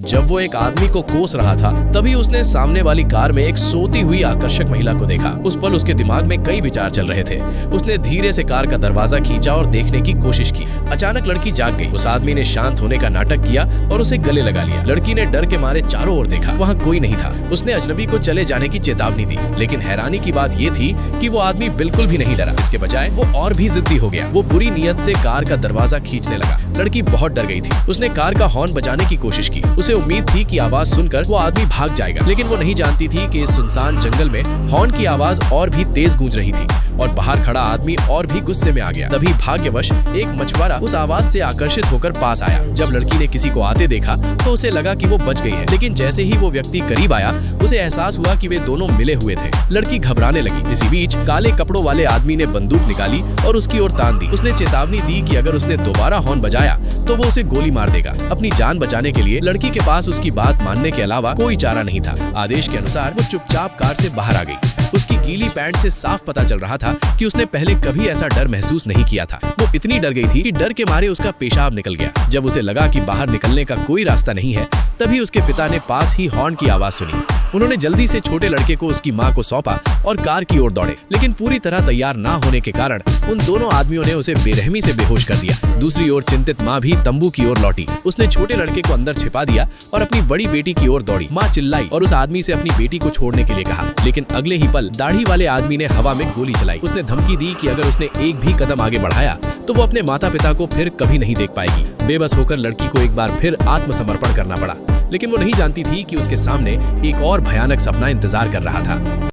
जब वो एक आदमी को कोस रहा था तभी उसने सामने वाली कार में एक सोती हुई आकर्षक महिला को देखा। उस पल उसके दिमाग में कई विचार चल रहे थे। उसने धीरे से कार का दरवाजा खींचा और देखने की कोशिश की। अचानक लड़की जाग गई। उस आदमी ने शांत होने का नाटक किया और उसे गले लगा लिया। लड़की ने डर के मारे चारों ओर देखा, वहाँ कोई नहीं था। उसने अजनबी को चले जाने की चेतावनी दी, लेकिन हैरानी की बात ये थी कि वो आदमी बिल्कुल भी नहीं डरा। इसके बजाय वो और भी जिद्दी हो गया। वो बुरी नीयत से कार का दरवाजा खींचने लगा। लड़की बहुत डर गई थी। उसने कार का हॉर्न बजाने की कोशिश की। उसे उम्मीद थी कि आवाज सुनकर वो आदमी भाग जाएगा, लेकिन वो नहीं जानती थी कि इस सुनसान जंगल में हॉर्न की आवाज और भी तेज गूंज रही थी और बाहर खड़ा आदमी और भी गुस्से में आ गया। तभी भाग्यवश एक मछुआरा उस आवाज से आकर्षित होकर पास आया। जब लड़की ने किसी को आते देखा तो उसे लगा कि वो बच गई है, लेकिन जैसे ही वो व्यक्ति करीब आया उसे एहसास हुआ कि वे दोनों मिले हुए थे। लड़की घबराने लगी। इसी बीच काले कपड़ों वाले आदमी ने बंदूक निकाली और उसकी ओर तान दी। उसने चेतावनी दी कि अगर उसने दोबारा हॉर्न बजाया तो वो उसे गोली मार देगा। अपनी जान बचाने के लिए लड़की के पास उसकी बात मानने के अलावा कोई चारा नहीं था। आदेश के अनुसार वो चुपचाप कार से बाहर आ गई। उसकी गीली पैंट से साफ पता चल रहा था कि उसने पहले कभी ऐसा डर महसूस नहीं किया था। वो इतनी डर गई थी कि डर के मारे उसका पेशाब निकल गया। जब उसे लगा कि बाहर निकलने का कोई रास्ता नहीं है, तभी उसके पिता ने पास ही हॉर्न की आवाज सुनी। उन्होंने जल्दी से छोटे लड़के को उसकी मां को सौंपा और कार की ओर दौड़े, लेकिन पूरी तरह तैयार ना होने के कारण उन दोनों आदमियों ने उसे बेरहमी से बेहोश कर दिया। दूसरी ओर चिंतित मां भी तंबू की ओर लौटी। उसने छोटे लड़के को अंदर छिपा दिया और अपनी बड़ी बेटी की ओर दौड़ी। मां चिल्लाई और उस आदमी से अपनी बेटी को छोड़ने के लिए कहा, लेकिन अगले ही पल दाढ़ी वाले आदमी ने हवा में गोली चलाई। उसने धमकी दी कि अगर उसने एक भी कदम आगे बढ़ाया तो वो अपने माता पिता को फिर कभी नहीं देख पाएगी। बेबस होकर लड़की को एक बार फिर आत्मसमर्पण करना पड़ा, लेकिन वो नहीं जानती थी कि उसके सामने एक और भयानक सपना इंतजार कर रहा था।